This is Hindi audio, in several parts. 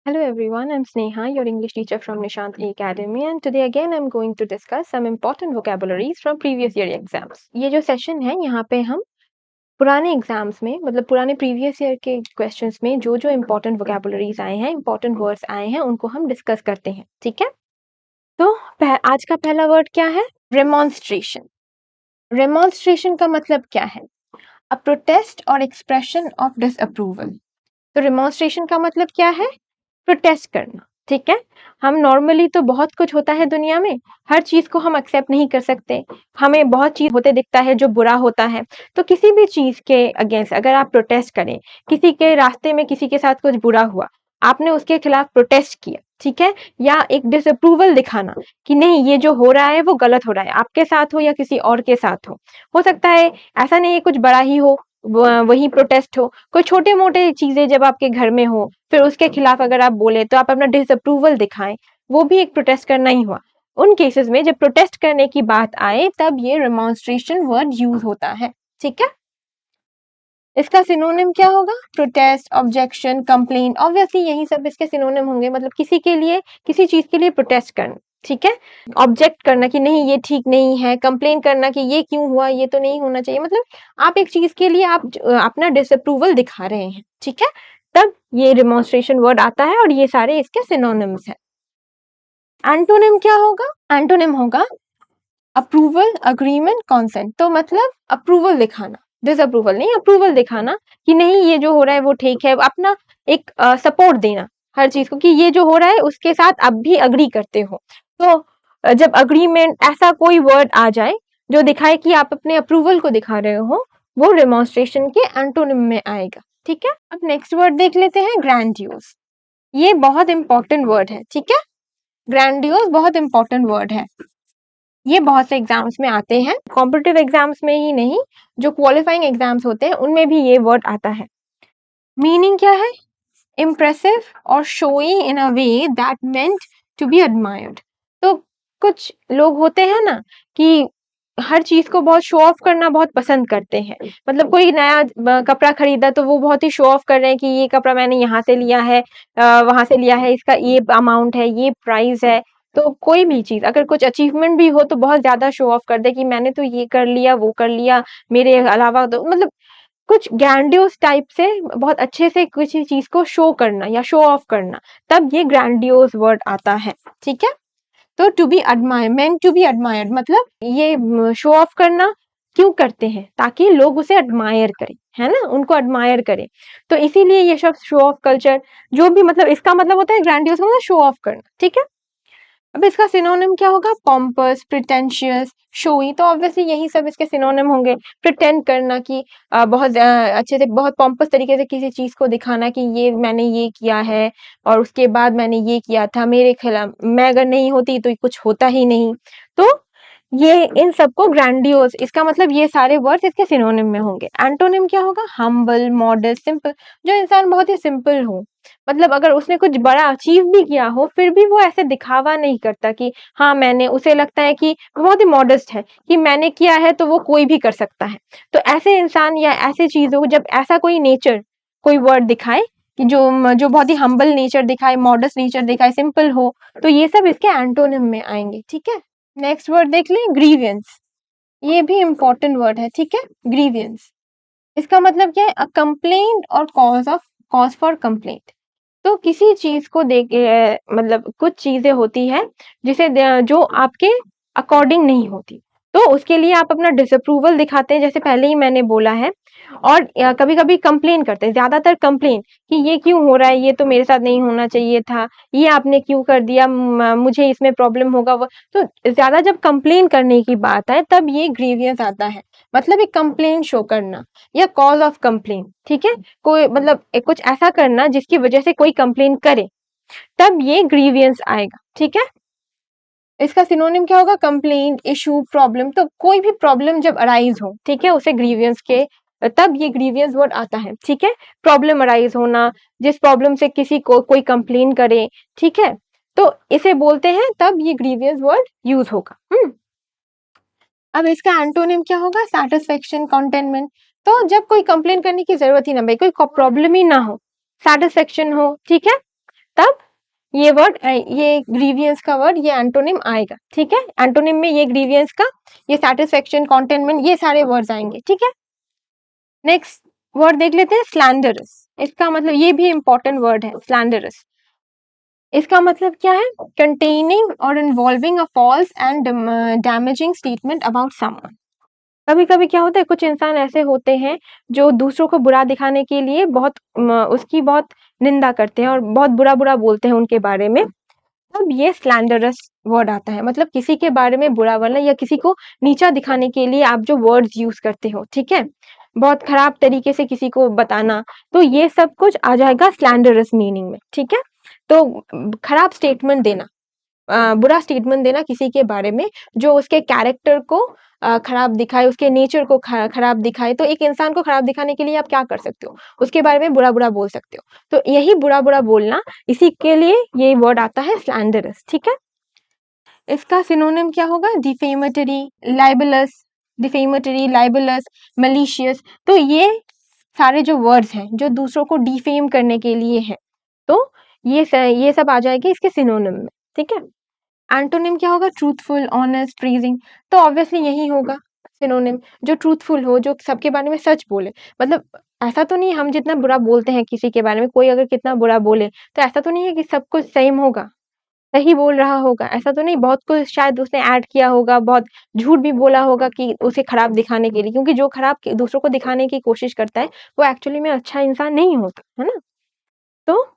Hello everyone, I'm Sneha, your English teacher from Nishant Academy, and today again I'm going to discuss some important vocabularies from previous year exams. ये जो सेशन है यहाँ पे हम पुराने एग्जाम्स में मतलब पुराने प्रीवियस ईयर के क्वेश्चंस में जो जो इम्पोर्टेंट वोकेबुलरीज आए हैं, इम्पोर्टेंट वर्ड्स आए हैं, उनको हम डिस्कस करते हैं, ठीक है? तो आज का पहला वर्ड क्या है? रेमॉन्स्ट्रेशन। रेमॉन्स्ट्रेशन का मतलब क्या है? अ प्रोटेस्ट और एक्सप्रेशन ऑफ डिसअप्रूवल। तो रेमॉन्स्ट्रेशन का मतलब क्या है? प्रोटेस्ट करना, ठीक है? हम नॉर्मली तो बहुत कुछ होता है दुनिया में, हर चीज को हम एक्सेप्ट नहीं कर सकते, हमें बहुत चीज होते दिखता है जो बुरा होता है। तो किसी भी चीज के अगेंस्ट अगर आप प्रोटेस्ट करें, किसी के रास्ते में किसी के साथ कुछ बुरा हुआ, आपने उसके खिलाफ प्रोटेस्ट किया, ठीक है? या एक डिसअप्रूवल दिखाना कि नहीं ये जो हो रहा है वो गलत हो रहा है, आपके साथ हो या किसी और के साथ हो सकता है ऐसा नहीं है कुछ बड़ा ही हो, वही प्रोटेस्ट हो, कोई छोटे मोटे चीजें जब आपके घर में हो फिर उसके खिलाफ अगर आप बोले तो आप अपना डिसअप्रूवल दिखाएं, वो भी एक प्रोटेस्ट करना ही हुआ। उन केसेस में जब प्रोटेस्ट करने की बात आए तब ये रिमॉन्स्ट्रेशन वर्ड यूज होता है, ठीक है? इसका सिनोनिम क्या होगा? Protest, objection, complain. ऑब्वियसली यही सब इसके सिनोनिम होंगे, मतलब किसी के लिए, किसी चीज के लिए प्रोटेस्ट करना, ठीक है? ऑब्जेक्ट करना कि नहीं ये ठीक नहीं है, कंप्लेन करना कि ये क्यों हुआ, ये तो नहीं होना चाहिए, मतलब आप एक चीज के लिए आप अपना डिसअप्रूवल दिखा रहे हैं, ठीक है? तब ये रिमॉन्स्ट्रेशन वर्ड आता है और ये सारे इसके सिनोनिम्स हैं। एंटोनिम क्या होगा? एंटोनिम होगा अप्रूवल, अग्रीमेंट, कॉन्सेंट। तो मतलब अप्रूवल दिखाना, डिसअप्रूवल नहीं, अप्रूवल दिखाना कि नहीं ये जो हो रहा है वो ठीक है, अपना एक सपोर्ट देना हर चीज को कि ये जो हो रहा है उसके साथ आप भी अग्री करते हो। तो जब अग्रीमेंट ऐसा कोई वर्ड आ जाए जो दिखाए कि आप अपने अप्रूवल को दिखा रहे हो, वो डेमोन्स्ट्रेशन के एंटोनिम में आएगा, ठीक है? अब नेक्स्ट वर्ड देख लेते हैं, ग्रैंडियोस। ये बहुत इंपॉर्टेंट वर्ड है, ठीक है? ग्रैंडियोस बहुत इंपॉर्टेंट वर्ड है, ये बहुत से एग्जाम्स में आते हैं, कॉम्पिटिटिव एग्जाम्स में ही नहीं, जो क्वालिफाइंग एग्जाम्स होते हैं उनमें भी ये वर्ड आता है। मीनिंग क्या है? इम्प्रेसिव और showy in a way that meant to be admired. तो कुछ लोग होते हैं ना कि हर चीज को बहुत शो ऑफ करना बहुत पसंद करते हैं, मतलब कोई नया कपड़ा खरीदा तो वो बहुत ही शो ऑफ कर रहे हैं कि ये कपड़ा मैंने यहाँ से लिया है, वहां से लिया है, इसका ये अमाउंट है, ये प्राइस है। तो कोई भी चीज अगर कुछ अचीवमेंट भी हो तो बहुत ज्यादा शो ऑफ कर दे कि मैंने तो ये कर लिया, वो कर लिया, मेरे अलावा तो मतलब कुछ ग्रैंडियोस टाइप से बहुत अच्छे से किसी चीज को शो करना या शो ऑफ करना, तब ये ग्रैंडियोस वर्ड आता है, ठीक है? तो to be admire, meant to be admired, मतलब ये शो ऑफ करना क्यों करते हैं? ताकि लोग उसे एडमायर करें, है ना, उनको एडमायर करें। तो इसीलिए ये शब्द शो ऑफ कल्चर, जो भी मतलब इसका मतलब होता है ग्रैंडियोस का मतलब शो ऑफ करना, ठीक है? अब इसका सिनोनिम क्या होगा? Pompous, pretentious, showy. तो ऑब्वियसली यही सब इसके सिनोनिम होंगे। प्रिटेंड करना कि बहुत अच्छे से, बहुत पॉम्पस तरीके से किसी चीज को दिखाना कि ये मैंने ये किया है और उसके बाद मैंने ये किया था, मेरे खिलाफ, मैं अगर नहीं होती तो कुछ होता ही नहीं। तो ये इन सबको ग्रैंडियोस, इसका मतलब ये सारे वर्ड्स इसके सिनोनिम में होंगे। एंटोनिम क्या होगा? Humble, modest, simple. जो इंसान बहुत ही सिंपल हो, मतलब अगर उसने कुछ बड़ा अचीव भी किया हो फिर भी वो ऐसे दिखावा नहीं करता कि हाँ मैंने, उसे लगता है कि वो बहुत ही मॉडेस्ट है कि मैंने किया है तो वो कोई भी कर सकता है। तो ऐसे इंसान या ऐसे चीजों, जब ऐसा कोई नेचर, कोई वर्ड दिखाए कि जो बहुत ही हम्बल नेचर दिखाए, मॉडेस्ट नेचर दिखाए, सिंपल हो, तो ये सब इसके एंटोनिम में आएंगे, ठीक है? नेक्स्ट वर्ड देख लें, ग्रीवियंस। ये भी इंपॉर्टेंट वर्ड है, ठीक है? ग्रीवियंस, इसका मतलब क्या है? अ कंप्लेंट और कॉज फॉर कंप्लेंट। तो किसी चीज को देख मतलब कुछ चीजें होती है जिसे जो आपके अकॉर्डिंग नहीं होती, तो उसके लिए आप अपना डिसअप्रूवल दिखाते हैं, जैसे पहले ही मैंने बोला है। और कभी कभी कंप्लेन करते हैं, ज्यादातर कंप्लेन कि ये क्यों हो रहा है, ये तो मेरे साथ नहीं होना चाहिए था, ये आपने क्यों कर दिया, मुझे इसमें प्रॉब्लम होगा वो। तो ज्यादा जब कंप्लेन करने की बात आए तब ये ग्रीवियंस आता है, मतलब एक कंप्लेन शो करना या कॉज ऑफ कंप्लेन, ठीक है? कोई मतलब कुछ ऐसा करना जिसकी वजह से कोई कंप्लेन करे, तब ये ग्रीवियंस आएगा, ठीक है? इसका सिनोनिम क्या होगा? Complain, issue, problem. तो कोई भी प्रॉब्लम जब अराइज हो, ठीक है, उसे ग्रीवियंस के, तब ये ग्रीवियंस वर्ड आता है, ठीक है? प्रॉब्लम अराइज होना, जिस प्रॉब्लम से किसी को कोई कंप्लेन करे, ठीक है, तो इसे बोलते हैं, तब ये ग्रीवियंस वर्ड यूज होगा। अब इसका एंटोनिम क्या होगा? Satisfaction, containment. तो जब कोई कंप्लेन करने की जरूरत ही ना भाई, कोई प्रॉब्लम ही ना हो, सैटिस्फैक्शन हो, ठीक है, तब ये वर्ड ये ग्रीवियंस का वर्ड ये एंटोनिम आएगा, ठीक है। एंटोनिम में ये ग्रीवियंस का ये सैटिस्फैक्शन, कॉन्टेनमेंट, ये सारे वर्ड्स आएंगे, ठीक है। नेक्स्ट वर्ड देख लेते हैं स्लैंडरस। इसका मतलब ये भी इंपॉर्टेंट वर्ड है स्लैंडरस। इसका मतलब क्या है? कंटेनिंग और involving a false and damaging statement about someone. कभी कभी क्या होता है, कुछ इंसान ऐसे होते हैं जो दूसरों को बुरा दिखाने के लिए बहुत उसकी बहुत निंदा करते हैं और बहुत बुरा बुरा बोलते हैं उनके बारे में। अब ये स्लैंडरस वर्ड आता है, मतलब किसी के बारे में बुरा बोलना या किसी को नीचा दिखाने के लिए आप जो वर्ड्स यूज करते हो, ठीक है, बहुत खराब तरीके से किसी को बताना, तो ये सब कुछ आ जाएगा स्लैंडरस मीनिंग में, ठीक है। तो खराब स्टेटमेंट देना, बुरा स्टेटमेंट देना किसी के बारे में जो उसके कैरेक्टर को खराब दिखाए, उसके नेचर को खराब दिखाए। तो एक इंसान को खराब दिखाने के लिए आप क्या कर सकते हो? उसके बारे में बुरा बुरा बोल सकते हो। तो यही बुरा बुरा बोलना, इसी के लिए ये वर्ड आता है स्लैंडरस, ठीक है। इसका सिनोनिम क्या होगा? Defamatory, libellous, defamatory, libellous, malicious. तो ये सारे जो वर्ड्स हैं जो दूसरों को डिफेम करने के लिए है, तो ये सब आ जाएगी इसके सिनोनिम में, ठीक है। एंटोनिम क्या होगा? Truthful, honest, प्रीजिंग। तो ऑब्वियसली यही होगा सिनोनिम, जो ट्रूथफुल हो, जो सबके बारे में सच बोले। मतलब ऐसा तो नहीं, हम जितना बुरा बोलते हैं किसी के बारे में, कोई अगर कितना बुरा बोले तो ऐसा तो नहीं है कि सब कुछ सेम होगा, सही बोल रहा होगा, ऐसा तो नहीं। बहुत कुछ शायद उसने ऐड किया होगा, बहुत झूठ भी बोला होगा कि उसे खराब दिखाने के लिए, क्योंकि जो खराब दूसरों को दिखाने की कोशिश करता है वो एक्चुअली में अच्छा इंसान नहीं होता, है ना। तो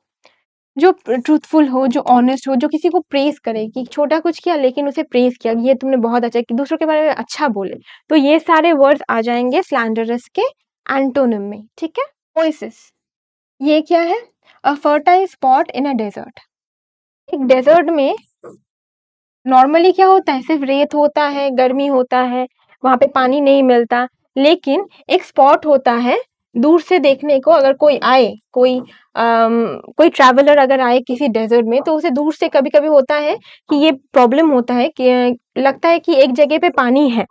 जो ट्रूथफुल हो, जो ऑनेस्ट हो, जो किसी को प्रेज करे कि छोटा कुछ किया लेकिन उसे प्रेज किया, ये तुमने बहुत अच्छा, कि दूसरों के बारे में अच्छा बोले, तो ये सारे वर्ड्स आ जाएंगे स्लैंडरस के एंटोनिम में, ठीक है। ओएसिस, ये क्या है? A fertile spot in a desert. एक डेजर्ट में नॉर्मली क्या होता है? सिर्फ रेत होता है, गर्मी होता है, वहां पे पानी नहीं मिलता। लेकिन एक स्पॉट होता है दूर से देखने को, अगर कोई आए, कोई ट्रैवलर अगर आए किसी डेजर्ट में, तो उसे दूर से कभी कभी होता है कि ये प्रॉब्लम होता है कि लगता है कि एक जगह पे पानी है,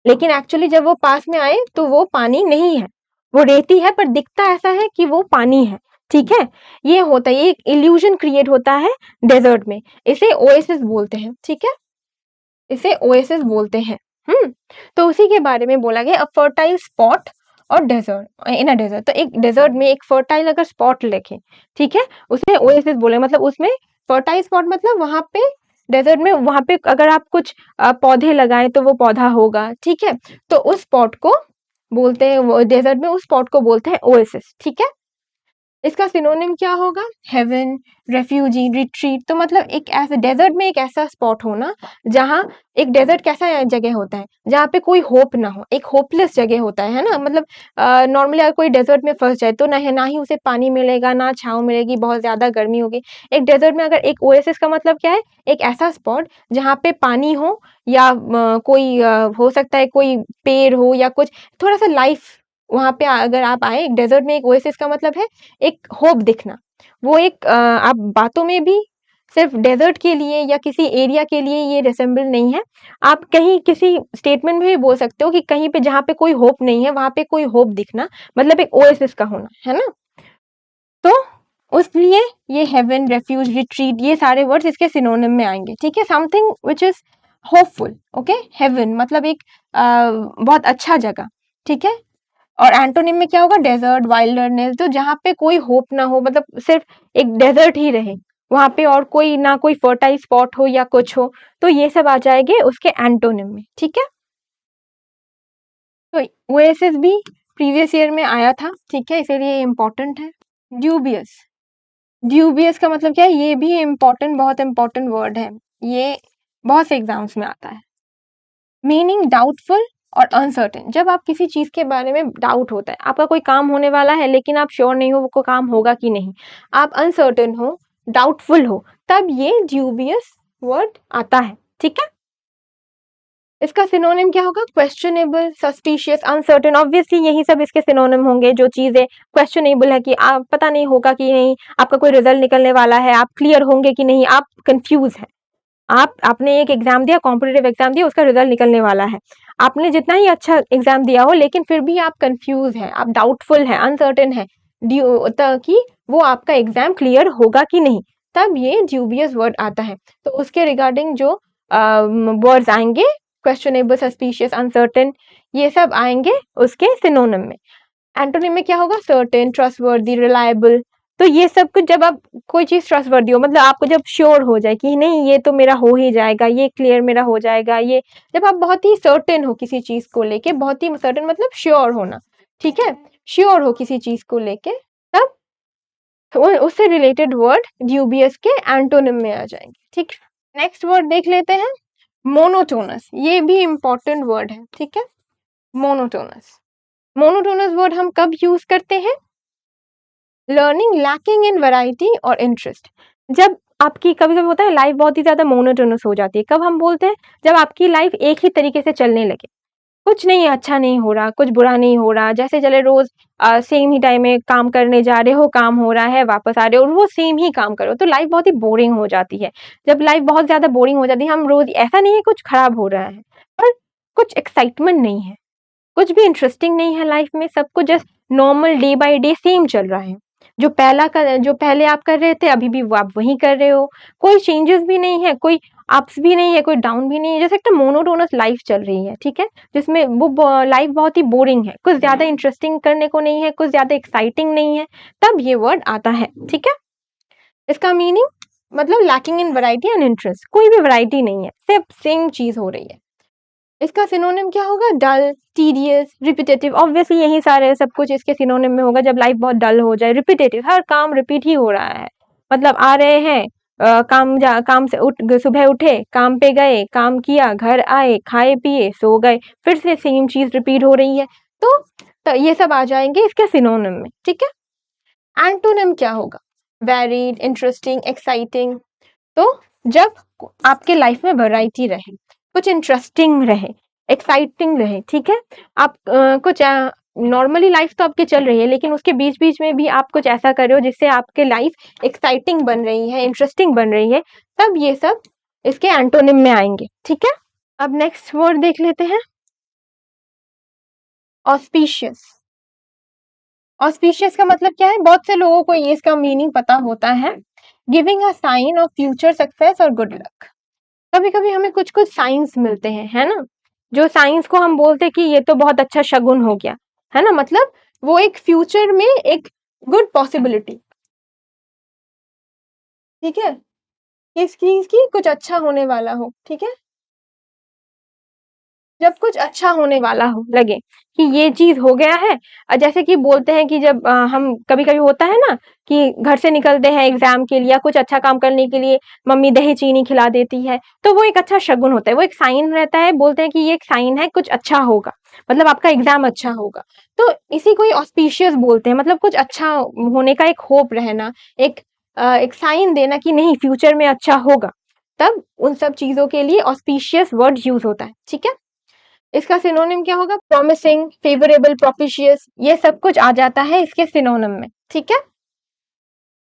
लेकिन एक्चुअली जब वो पास में आए तो वो पानी नहीं है, वो रेती है, पर दिखता ऐसा है कि वो पानी है, ठीक है। ये होता है, ये एक इल्यूजन क्रिएट होता है डेजर्ट में, इसे ओएसिस बोलते हैं, ठीक है, इसे ओएसिस बोलते हैं। तो उसी के बारे में बोला गया, अ फर्टाइल स्पॉट और डेजर्ट, इन अ डेजर्ट। तो एक डेजर्ट में एक फर्टाइल अगर स्पॉट लिखे, ठीक है, उसे ओएसिस बोले। मतलब उसमें फर्टाइल स्पॉट मतलब वहां पे डेजर्ट में, वहां पे अगर आप कुछ पौधे लगाएं तो वो पौधा होगा, ठीक है। तो उस स्पॉट को बोलते हैं, वो डेजर्ट में उस स्पॉट को बोलते हैं ओएसिस, ठीक है। इसका सिनोनिम क्या होगा? Haven, refugee, retreat. तो मतलब एक ऐसे डेजर्ट में एक ऐसा स्पॉट होना जहाँ, एक डेजर्ट कैसा जगह होता है जहाँ पे कोई होप ना हो, एक होपलेस जगह होता है ना। मतलब नॉर्मली अगर कोई डेजर्ट में फंस जाए तो ना ही उसे पानी मिलेगा, ना छांव मिलेगी, बहुत ज्यादा गर्मी होगी। एक डेजर्ट में अगर एक ओएसिस का मतलब क्या है? एक ऐसा स्पॉट जहाँ पे पानी हो, या कोई हो सकता है कोई पेड़ हो या कुछ, थोड़ा सा लाइफ वहां पे अगर आप आए। एक डेजर्ट में एक ओएसिस का मतलब है एक होप दिखना। वो एक आप बातों में भी सिर्फ डेजर्ट के लिए या किसी एरिया के लिए ये रिसेंबल नहीं है, आप कहीं किसी स्टेटमेंट में भी बोल सकते हो कि कहीं पे जहाँ पे कोई होप नहीं है वहां पे कोई होप दिखना, मतलब एक ओएसिस का होना, है ना। तो उसलिए ये हेवन, रेफ्यूज, रिट्रीट, ये सारे वर्ड्स इसके सिनोनिम में आएंगे, ठीक है। Something which is hopeful, okay. Haven मतलब एक बहुत अच्छा जगह, ठीक है। और एंटोनिम में क्या होगा? डेजर्ट, वाइल्डरनेस, तो जहाँ पे कोई होप ना हो, मतलब सिर्फ एक डेजर्ट ही रहे वहां पे, और कोई ना कोई फर्टाइल स्पॉट हो या कुछ हो, तो ये सब आ जाएंगे उसके एंटोनिम में, ठीक है। तो ओएसिस भी प्रीवियस ईयर में आया था, ठीक है, इसीलिए इम्पोर्टेंट है। ड्यूबियस, ड्यूबियस का मतलब क्या है? ये भी इम्पोर्टेंट, बहुत इंपॉर्टेंट वर्ड है, ये बहुत से एग्जाम्स में आता है। मीनिंग डाउटफुल और अनसर्टेन। जब आप किसी चीज के बारे में डाउट होता है, आपका कोई काम होने वाला है लेकिन आप श्योर नहीं हो वो काम होगा कि नहीं, आप अनसर्टेन हो, डाउटफुल हो, तब ये ड्यूबियस वर्ड आता है, ठीक है। इसका सिनोनिम क्या होगा? Questionable, suspicious, uncertain. ऑब्वियसली यही सब इसके सिनोनिम होंगे, जो चीजें क्वेश्चनेबल है कि आप पता नहीं होगा कि नहीं, आपका कोई रिजल्ट निकलने वाला है, आप क्लियर होंगे कि नहीं, आप कंफ्यूज है। आपने एक एग्जाम दिया, कॉम्पिटिटिव एग्जाम दिया, उसका रिजल्ट निकलने वाला है, आपने जितना ही अच्छा एग्जाम दिया हो लेकिन फिर भी आप कंफ्यूज हैं, आप डाउटफुल हैं, अनसर्टेन है कि वो आपका एग्जाम क्लियर होगा कि नहीं, तब ये ड्यूबियस वर्ड आता है। तो उसके रिगार्डिंग जो वर्ड्स आएंगे, क्वेश्चनेबल, सस्पिशियस, अनसर्टेन, ये सब आएंगे उसके सिनोनिम में। एंटोनिम में क्या होगा? Certain, trustworthy, reliable. तो ये सब कुछ जब आप कोई चीज ट्रस्टवर्दी हो, मतलब आपको जब श्योर हो जाए कि नहीं ये तो मेरा हो ही जाएगा, ये क्लियर मेरा हो जाएगा, ये जब आप बहुत ही सर्टेन हो किसी चीज को लेके, बहुत ही सर्टेन मतलब श्योर होना, ठीक है, श्योर हो किसी चीज को लेके, तब उससे रिलेटेड वर्ड ड्यूबियस के एंटोनिम में आ जाएंगे। ठीक, नेक्स्ट वर्ड देख लेते हैं, मोनोटोनस। ये भी इंपॉर्टेंट वर्ड है, ठीक है, मोनोटोनस। मोनोटोनस वर्ड हम कब यूज करते हैं? लर्निंग लैकिंग इन वैरायटी और इंटरेस्ट। जब आपकी कभी कभी होता है लाइफ बहुत ही ज्यादा मोनोटोनस हो जाती है, कब हम बोलते हैं? जब आपकी लाइफ एक ही तरीके से चलने लगे, कुछ नहीं अच्छा नहीं हो रहा, कुछ बुरा नहीं हो रहा, जैसे चले रोज सेम ही टाइम में काम करने जा रहे हो, काम हो रहा है, वापस आ रहे हो और वो सेम ही काम करो, तो लाइफ बहुत ही बोरिंग हो जाती है। जब लाइफ बहुत ज्यादा बोरिंग हो जाती है, हम रोज, ऐसा नहीं है कुछ खराब हो रहा है, पर कुछ एक्साइटमेंट नहीं है, कुछ भी इंटरेस्टिंग नहीं है लाइफ में, सब कुछ just normal day by day same चल रहा है। जो पहले आप कर रहे थे अभी भी वो आप वही कर रहे हो, कोई चेंजेस भी नहीं है, कोई अप्स भी नहीं है, कोई डाउन भी नहीं है, जैसे एक मोनोटोनस लाइफ चल रही है, ठीक है, जिसमें वो लाइफ बहुत ही बोरिंग है, कुछ ज्यादा इंटरेस्टिंग करने को नहीं है, कुछ ज्यादा एक्साइटिंग नहीं है, तब ये वर्ड आता है। ठीक है, इसका मीनिंग मतलब lacking in variety and interest, कोई भी वैरायटी नहीं है, सिर्फ सेम चीज हो रही है। इसका सिनोनिम क्या होगा? डल, टीडियस, रिपीटेटिव। ऑब्वियसली यही सारे सब कुछ इसके सिनोनिम में होगा। जब लाइफ बहुत डल हो जाए, रिपीटेटिव, हर काम रिपीट ही हो रहा है, मतलब आ रहे हैं, काम से सुबह उठे, काम पे गए, काम किया, घर आए, खाए पिए, सो गए, फिर से सेम चीज रिपीट हो रही है, तो ये सब आ जाएंगे इसके सिनोनिम में। ठीक है, एंटोनिम क्या होगा? Varied, interesting, exciting. तो जब आपके लाइफ में वैरायटी रहे, कुछ इंटरेस्टिंग रहे, एक्साइटिंग रहे, ठीक है, आप कुछ नॉर्मली लाइफ तो आपकी चल रही है, लेकिन उसके बीच बीच में भी आप कुछ ऐसा कर रहे हो जिससे आपके लाइफ एक्साइटिंग बन रही है, इंटरेस्टिंग बन रही है, तब ये सब इसके एंटोनिम में आएंगे। ठीक है, अब नेक्स्ट वर्ड देख लेते हैं, ऑस्पिशियस। ऑस्पिशियस का मतलब क्या है? बहुत से लोगों को ये इसका मीनिंग पता होता है, giving a sign of future success और गुड लक। कभी कभी हमें कुछ कुछ साइंस मिलते हैं, है ना, जो साइंस को हम बोलते हैं कि ये तो बहुत अच्छा शगुन हो गया, है ना, मतलब वो एक फ्यूचर में एक गुड पॉसिबिलिटी, ठीक है, किस चीज की? कुछ अच्छा होने वाला हो, ठीक है, जब कुछ अच्छा होने वाला हो, लगे कि ये चीज हो गया है। जैसे कि बोलते हैं कि जब हम कभी कभी होता है ना कि घर से निकलते हैं एग्जाम के लिए या कुछ अच्छा काम करने के लिए, मम्मी दही चीनी खिला देती है, तो वो एक अच्छा शगुन होता है, वो एक साइन रहता है, बोलते हैं कि ये एक साइन है कुछ अच्छा होगा, मतलब आपका एग्जाम अच्छा होगा। तो इसी को ही ऑस्पिशियस बोलते हैं, मतलब कुछ अच्छा होने का एक होप रहना, एक साइन देना कि नहीं फ्यूचर में अच्छा होगा, तब उन सब चीजों के लिए ऑस्पिशियस वर्ड यूज होता है। ठीक है, इसका सिनोनिम क्या होगा? प्रॉमिसिंग, फेवरेबल, प्रोपिशियस, ये सब कुछ आ जाता है इसके सिनोनिम में। ठीक है,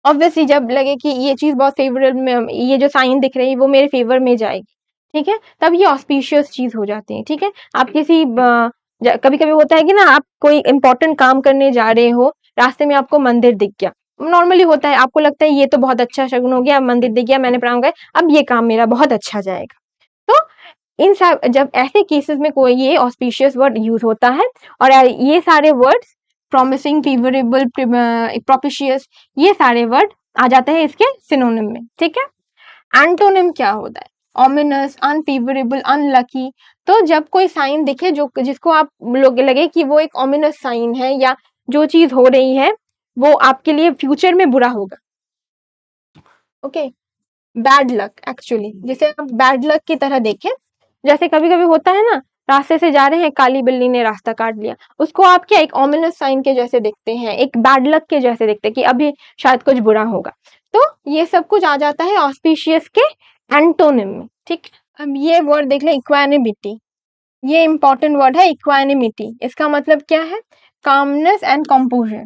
ऑब्वियसली जब लगे कि ये चीज बहुत फेवरेबल में, ये जो साइन दिख रही है वो मेरे फेवर में जाएगी, ठीक है, तब ये ऑस्पिशियस चीज हो जाती है। ठीक है, आप किसी कभी कभी होता है कि ना आप कोई इंपॉर्टेंट काम करने जा रहे हो, रास्ते में आपको मंदिर दिख गया, नॉर्मली होता है, आपको लगता है ये तो बहुत अच्छा शगुन हो गया, मंदिर दिख गया, मैंने प्रणाम किया, अब ये काम मेरा बहुत अच्छा जाएगा। तो इन सब जब ऐसे केसेस में कोई ये ऑस्पिशियस वर्ड यूज होता है, और ये सारे वर्ड्स प्रॉमिसिंग, फेवरेबल, प्रोपिशियस, ये सारे वर्ड आ जाते हैं इसके सिनोनिम में। ठीक है, एंटोनिम क्या होता है? Ominous, unfavourable, unlucky. तो जब कोई साइन दिखे जो जिसको आप लोग लगे कि वो एक ऑमिनस साइन है, या जो चीज हो रही है वो आपके लिए फ्यूचर में बुरा होगा। ओके, बैड लक, एक्चुअली जिसे आप बैड लक की तरह देखें, जैसे कभी कभी होता है ना, रास्ते से जा रहे हैं, काली बिल्ली ने रास्ता काट लिया, उसको आप क्या एक ऑमिनस साइन के जैसे देखते हैं, एक बैड लक के जैसे देखते हैं कि अभी शायद कुछ बुरा होगा। तो ये सब कुछ आ जाता है ऑस्पिशियस के एंटोनिम में। ठीक, अब ये वर्ड देख ले, इक्वानिमिटी। ये इंपॉर्टेंट वर्ड है, इक्वानिमिटी। इसका मतलब क्या है? Calmness and composer.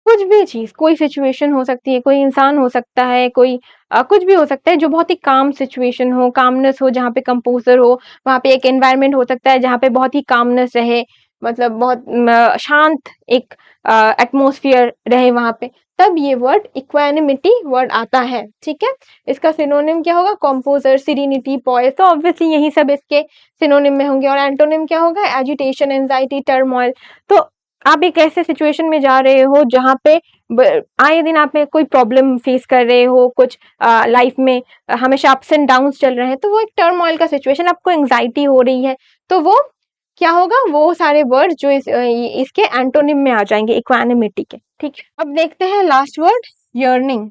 कुछ भी चीज, कोई सिचुएशन हो सकती है, कोई इंसान हो सकता है, कोई कुछ भी हो सकता है जो बहुत ही काम सिचुएशन हो, कामनेस हो, जहाँ पे कंपोजर हो, वहां पे एक एनवायरनमेंट हो सकता है जहाँ पे बहुत ही कामनेस रहे, मतलब बहुत शांत एक एटमॉस्फेयर रहे वहां पे, तब ये वर्ड इक्वानिमिटी वर्ड आता है। ठीक है, इसका सिनोनिम क्या होगा? Composure, serenity, poise. तो ऑब्वियसली यही सब इसके सिनोनिम में होंगे। और एंटोनिम क्या होगा? Agitation, anxiety, turmoil. तो आप एक ऐसे सिचुएशन में जा रहे हो जहां पे आए दिन आप में कोई प्रॉब्लम फेस कर रहे हो, कुछ लाइफ में हमेशा अप्स एंड डाउन्स चल रहे हैं, तो वो एक टर्मोइल का सिचुएशन, आपको एंजाइटी हो रही है, तो वो क्या होगा? वो सारे वर्ड जो इसके एंटोनिम में आ जाएंगे इक्वानिमिटी के। ठीक है, अब देखते हैं लास्ट वर्ड, यर्निंग।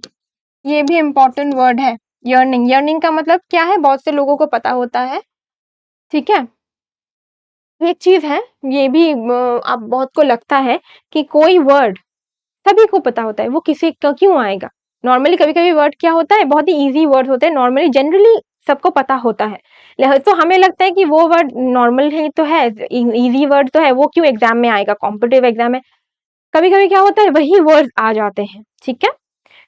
ये भी इंपॉर्टेंट वर्ड है। यर्निंग, यर्निंग का मतलब क्या है? बहुत से लोगों को पता होता है। ठीक है, एक चीज है, ये भी आप बहुत को लगता है कि कोई वर्ड सभी को पता होता है, वो किसी का क्यों आएगा? नॉर्मली कभी कभी वर्ड क्या होता है, बहुत ही इजी वर्ड होते हैं, नॉर्मली जनरली सबको पता होता है, तो हमें लगता है कि वो वर्ड नॉर्मल ही तो है, इजी वर्ड तो है, वो क्यों एग्जाम में आएगा, कॉम्पिटिटिव एग्जाम में। कभी कभी क्या होता है, वही वर्ड आ जाते हैं। ठीक है,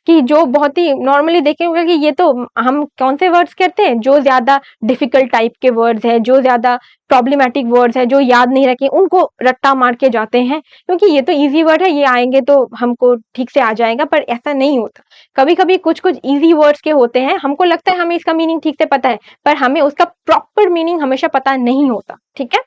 कि जो बहुत ही नॉर्मली देखेंगे कि ये तो हम कौन से वर्ड्स कहते हैं, जो ज्यादा डिफिकल्ट टाइप के वर्ड्स हैं, जो ज्यादा प्रॉब्लमेटिक वर्ड्स हैं, जो याद नहीं रखे, उनको रट्टा मार के जाते हैं, क्योंकि ये तो इजी वर्ड है, ये आएंगे तो हमको ठीक से आ जाएगा। पर ऐसा नहीं होता। कभी कभी कुछ कुछ इजी वर्ड्स के होते हैं, हमको लगता है हमें इसका मीनिंग ठीक से पता है, पर हमें उसका प्रॉपर मीनिंग हमेशा पता नहीं होता। ठीक है,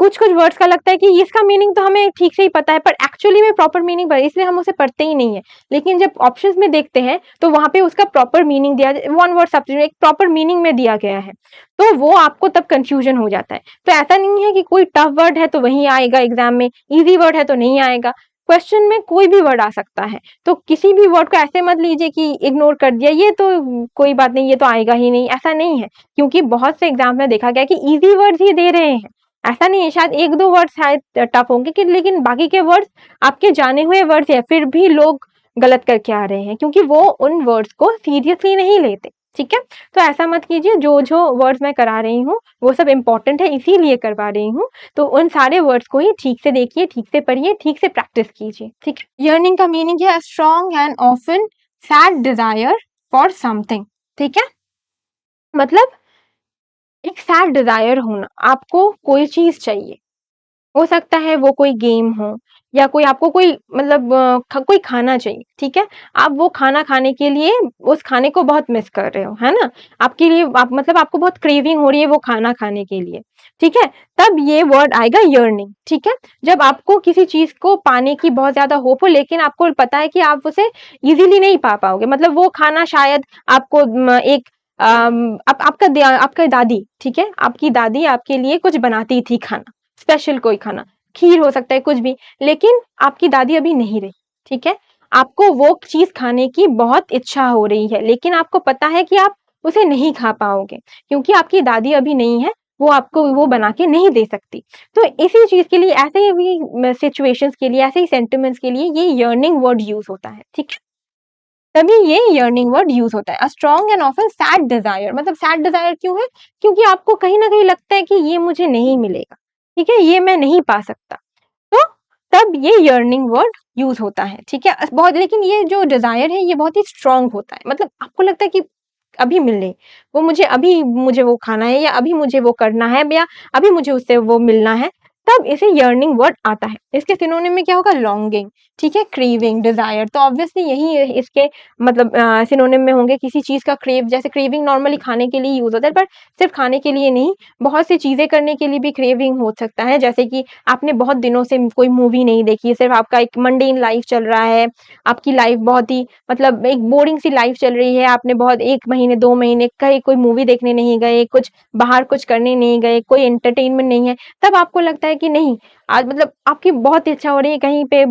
कुछ कुछ वर्ड्स का लगता है कि इसका मीनिंग तो हमें ठीक से ही पता है, पर एक्चुअली में प्रॉपर मीनिंग पता है, इसलिए हम उसे पढ़ते ही नहीं है। लेकिन जब ऑप्शंस में देखते हैं तो वहां पे उसका प्रॉपर मीनिंग दिया, वन वर्ड सब्जेक्ट एक प्रॉपर मीनिंग में दिया गया है, तो वो आपको तब कंफ्यूजन हो जाता है। तो ऐसा नहीं है कि कोई टफ वर्ड है तो वही आएगा एग्जाम में, इजी वर्ड है तो नहीं आएगा। क्वेश्चन में कोई भी वर्ड आ सकता है, तो किसी भी वर्ड को ऐसे मत लीजिए कि इग्नोर कर दिया, ये तो कोई बात नहीं, ये तो आएगा ही नहीं, ऐसा नहीं है। क्योंकि बहुत से एग्जाम में देखा गया कि इजी वर्ड्स ही दे रहे हैं, ऐसा नहीं है, शायद एक दो वर्ड शायद टफ होंगे कि, लेकिन बाकी के वर्ड्स आपके जाने हुए वर्ड्स है, फिर भी लोग गलत करके आ रहे हैं, क्योंकि वो उन वर्ड्स को सीरियसली नहीं लेते। ठीक है, तो ऐसा मत कीजिए, जो जो वर्ड्स मैं करा रही हूँ वो सब इंपॉर्टेंट है, इसीलिए करवा रही हूँ, तो उन सारे वर्ड्स को ही ठीक से देखिए, ठीक से पढ़िए, ठीक से प्रैक्टिस कीजिए। ठीक है, यर्निंग का मीनिंग है strong and often sad desire for something. ठीक है, मतलब एक सैड डिजायर होना, आपको कोई चीज चाहिए, हो सकता है वो कोई गेम हो, या कोई आपको कोई मतलब कोई खाना चाहिए। ठीक है, आप वो खाना खाने के लिए उस खाने को बहुत मिस कर रहे हो, है ना, आपके लिए आप मतलब आपको बहुत क्रेविंग हो रही है वो खाना खाने के लिए। ठीक है, तब ये वर्ड आएगा यर्निंग। ठीक है, जब आपको किसी चीज को पाने की बहुत ज्यादा होप हो, लेकिन आपको पता है कि आप उसे इजीली नहीं पा पाओगे, मतलब वो खाना शायद आपको एक आपका दादी, ठीक है, आपकी दादी आपके लिए कुछ बनाती थी खाना, स्पेशल कोई खाना, खीर हो सकता है, कुछ भी, लेकिन आपकी दादी अभी नहीं रही। ठीक है, आपको वो चीज खाने की बहुत इच्छा हो रही है, लेकिन आपको पता है कि आप उसे नहीं खा पाओगे, क्योंकि आपकी दादी अभी नहीं है, वो आपको वो बना के नहीं दे सकती। तो इसी चीज के लिए, ऐसे ही सिचुएशंस के लिए, ऐसे ही सेंटिमेंट्स के लिए ये यर्निंग वर्ड यूज होता है। ठीक है, तभी ये यर्निंग वर्ड यूज होता है। A strong and often sad desire, मतलब सैड डिजायर क्यों है? क्योंकि आपको कहीं ना कहीं लगता है कि ये मुझे नहीं मिलेगा, ठीक है, ये मैं नहीं पा सकता, तो तब ये यर्निंग वर्ड यूज होता है। ठीक है, बहुत, लेकिन ये जो डिजायर है ये बहुत ही स्ट्रांग होता है, मतलब आपको लगता है कि अभी मिले, वो मुझे अभी, मुझे वो खाना है, या अभी मुझे वो करना है, या अभी मुझे उससे वो मिलना है, तब इसे यर्निंग वर्ड आता है। इसके सिनोनिम में क्या होगा? लॉन्गिंग, ठीक है, क्रेविंग, डिजायर, तो ऑब्वियसली यही इसके मतलब सिनोनिम में होंगे, किसी चीज का क्रेव, जैसे क्रेविंग नॉर्मली खाने के लिए यूज होता है, पर सिर्फ खाने के लिए नहीं, बहुत सी चीजें करने के लिए भी क्रेविंग हो सकता है। जैसे कि आपने बहुत दिनों से कोई मूवी नहीं देखी, सिर्फ आपका एक मंडेन लाइफ चल रहा है, आपकी लाइफ बहुत ही मतलब एक बोरिंग सी लाइफ चल रही है, आपने बहुत 1 महीने 2 महीने कहीं कोई मूवी देखने नहीं गए, कुछ बाहर कुछ करने नहीं गए, कोई एंटरटेनमेंट नहीं है, तब आपको लगता है कि नहीं, आज मतलब आपकी बहुत इच्छा हो रही है कहीं पे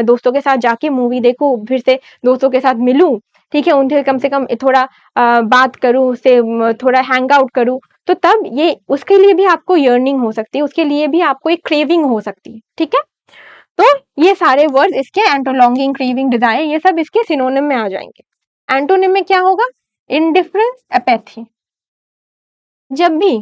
दोस्तों के साथ जाके मूवी देखूं, फिर से दोस्तों के साथ मिलूं, ठीक है, उनसे कम से कम थोड़ा बात करूं, उससे थोड़ा हैंग आउट करूं, तो तब ये उसके लिए भी आपको यर्निंग हो सकती है, उसके लिए भी आपको एक क्रेविंग हो सकती है। ठीक है, तो ये सारे वर्ड्स इसके एंटोलॉन्गिंग, क्रेविंग, डिजायर, ये सब इसके सिनोनिम में आ जाएंगे। एंटोनिम में क्या होगा? Indifference, apathy. जब भी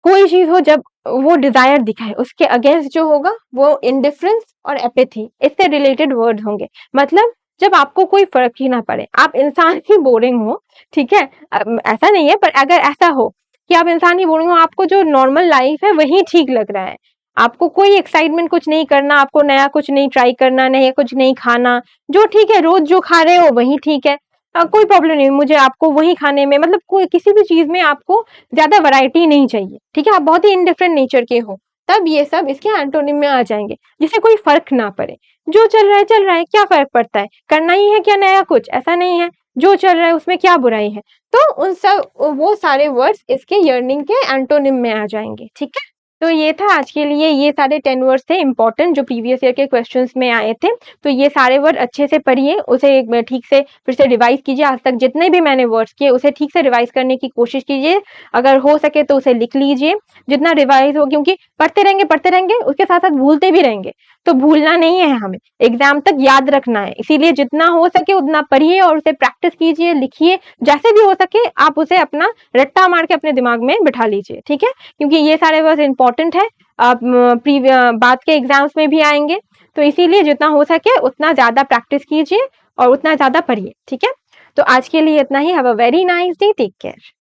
कोई चीज हो, जब वो डिजायर दिखाए, उसके अगेंस्ट जो होगा वो इनडिफरेंस और एपैथी, इससे रिलेटेड वर्ड होंगे। मतलब जब आपको कोई फर्क ही ना पड़े, आप इंसान ही बोरिंग हो, ठीक है, ऐसा नहीं है, पर अगर ऐसा हो कि आप इंसान ही बोरिंग हो, आपको जो नॉर्मल लाइफ है वही ठीक लग रहा है, आपको कोई एक्साइटमेंट कुछ नहीं करना, आपको नया कुछ नहीं ट्राई करना, नया कुछ नहीं खाना, जो ठीक है रोज जो खा रहे हो वही ठीक है। कोई प्रॉब्लम नहीं, मुझे आपको वही खाने में मतलब कोई किसी भी चीज में आपको ज्यादा वैरायटी नहीं चाहिए, ठीक है, आप बहुत ही इनडिफरेंट नेचर के हो, तब ये सब इसके एंटोनिम में आ जाएंगे, जिससे कोई फर्क ना पड़े। जो चल रहा है, क्या फर्क पड़ता है, करना ही है क्या नया कुछ, ऐसा नहीं है, जो चल रहा है उसमें क्या बुराई है। तो उन सब वो सारे वर्ड्स इसके यर्निंग के एंटोनिम में आ जाएंगे, ठीक है। तो ये था आज के लिए, ये सारे 10 वर्ड्स थे इंपॉर्टेंट जो प्रीवियस ईयर के क्वेश्चंस में आए थे। तो ये सारे वर्ड अच्छे से पढ़िए, उसे एक बार ठीक से फिर से रिवाइज कीजिए, आज तक जितने भी मैंने वर्ड्स किए उसे ठीक से रिवाइज करने की कोशिश कीजिए, अगर हो सके तो उसे लिख लीजिए जितना रिवाइज हो, क्योंकि पढ़ते रहेंगे उसके साथ साथ भूलते भी रहेंगे, तो भूलना नहीं है, हमें एग्जाम तक याद रखना है, इसीलिए जितना हो सके उतना पढ़िए और उसे प्रैक्टिस कीजिए, लिखिए, जैसे भी हो सके आप उसे अपना रट्टा मार के अपने दिमाग में बिठा लीजिए, ठीक है, क्योंकि ये सारे वर्ड इंपॉर्टेंट है, आप बाद के एग्जाम्स में भी आएंगे, तो इसीलिए जितना हो सके उतना ज्यादा प्रैक्टिस कीजिए और उतना ज्यादा पढ़िए, ठीक है। तो आज के लिए इतना ही। Have a very nice day, take care.